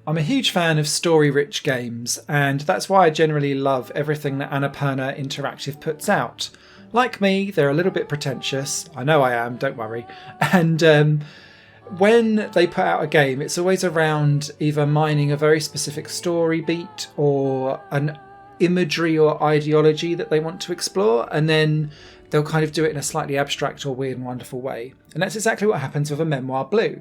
I'm a huge fan of story-rich games, and that's why I generally love everything that Annapurna Interactive puts out. Like me, they're a little bit pretentious. I know I am, don't worry. And when they put out a game, it's always around either mining a very specific story beat or an imagery or ideology that they want to explore, and then they'll kind of do it in a slightly abstract or weird and wonderful way. And that's exactly what happens with a Memoir Blue.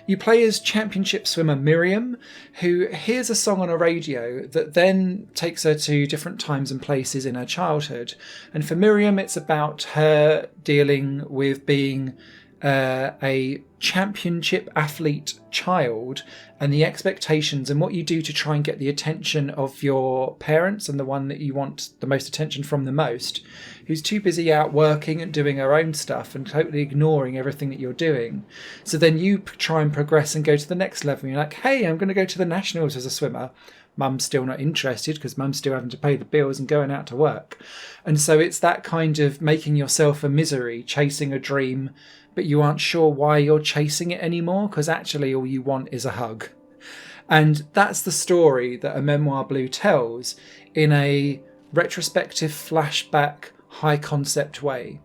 You play as championship swimmer Miriam, who hears a song on a radio that then takes her to different times and places in her childhood. And for Miriam, it's about her dealing with being a championship athlete child and the expectations and what you do to try and get the attention of your parents and the one that you want the most attention from the most, who's too busy out working and doing her own stuff and totally ignoring everything that you're doing. So then you try and progress and go to the next level. You're like, hey, I'm going to go to the nationals as a swimmer. Mum's still not interested because mum's still having to pay the bills and going out to work. And so it's that kind of making yourself a misery, chasing a dream, but you aren't sure why you're chasing it anymore because actually all you want is a hug. And that's the story that a Memoir Blue tells in a retrospective flashback high concept way.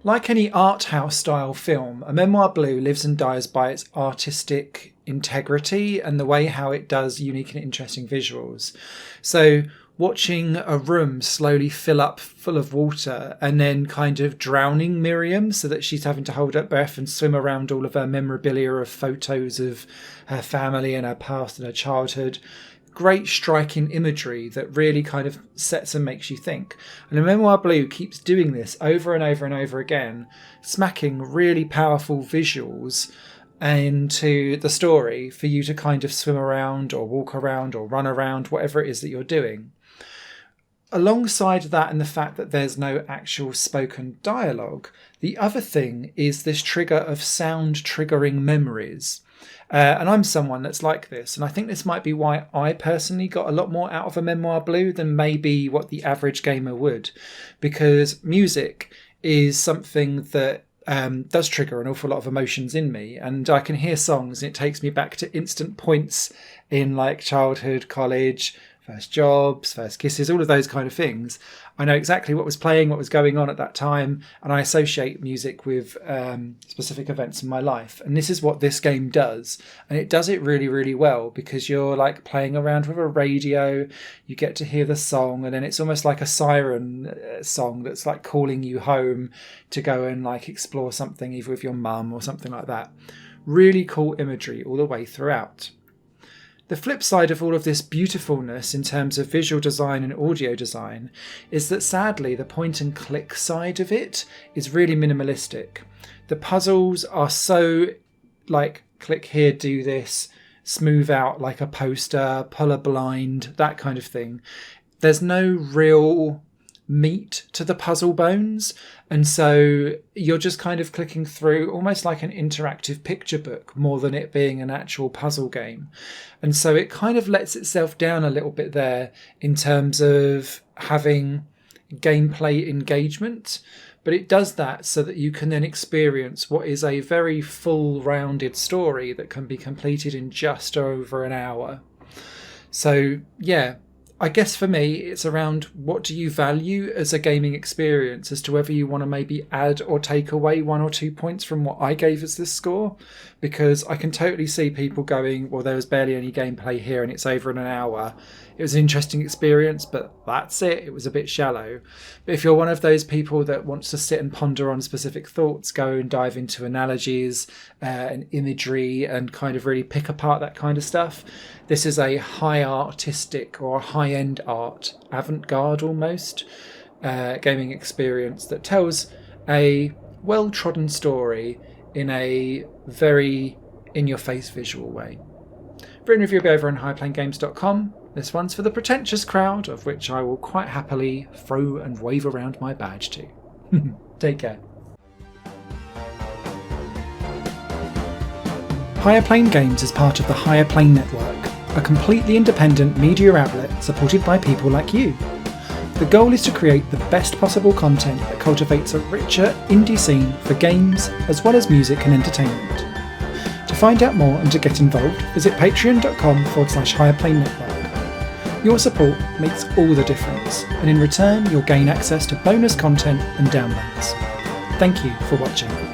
Like any art house style film, a Memoir Blue lives and dies by its artistic integrity and the way how it does unique and interesting visuals. So watching a room slowly fill up full of water and then kind of drowning Miriam so that she's having to hold her breath and swim around all of her memorabilia of photos of her family and her past and her childhood. Great striking imagery that really kind of sets and makes you think. And the Memoir Blue keeps doing this over and over and over again, smacking really powerful visuals into the story for you to kind of swim around or walk around or run around, whatever it is that you're doing. Alongside that and the fact that there's no actual spoken dialogue, the other thing is this trigger of sound triggering memories. And I'm someone that's like this, and I think this might be why I personally got a lot more out of a Memoir Blue than maybe what the average gamer would, because music is something that does trigger an awful lot of emotions in me, and I can hear songs and it takes me back to instant points in like childhood, college, first jobs, first kisses, all of those kind of things. I know exactly what was playing, what was going on at that time, and I associate music with specific events in my life. And this is what this game does. And it does it really, really well because you're like playing around with a radio, you get to hear the song, and then it's almost like a siren song that's like calling you home to go and like explore something either with your mum or something like that. Really cool imagery all the way throughout. The flip side of all of this beautifulness in terms of visual design and audio design is that sadly the point and click side of it is really minimalistic. The puzzles are so like click here, do this, smooth out like a poster, pull a blind, that kind of thing. There's no real meat to the puzzle bones, and so you're just kind of clicking through almost like an interactive picture book more than it being an actual puzzle game. And so it kind of lets itself down a little bit there in terms of having gameplay engagement, but it does that so that you can then experience what is a very full rounded story that can be completed in just over an hour. So yeah, I guess for me, it's around what do you value as a gaming experience as to whether you want to maybe add or take away 1 or 2 points from what I gave as this score. Because I can totally see people going, well, there was barely any gameplay here and it's over in an hour. It was an interesting experience, but that's it. It was a bit shallow. But if you're one of those people that wants to sit and ponder on specific thoughts, go and dive into analogies and imagery and kind of really pick apart that kind of stuff, this is a high artistic or high-end art, avant-garde almost, gaming experience that tells a well-trodden story in a very in-your-face visual way. Written review will be over on highplanegames.com. This one's for the pretentious crowd, of which I will quite happily throw and wave around my badge to. Take care. Higher Plane Games is part of the Higher Plane Network, a completely independent media outlet supported by people like you. The goal is to create the best possible content that cultivates a richer indie scene for games as well as music and entertainment. To find out more and to get involved, visit patreon.com/higherplane network. Your support makes all the difference, and in return you'll gain access to bonus content and downloads. Thank you for watching.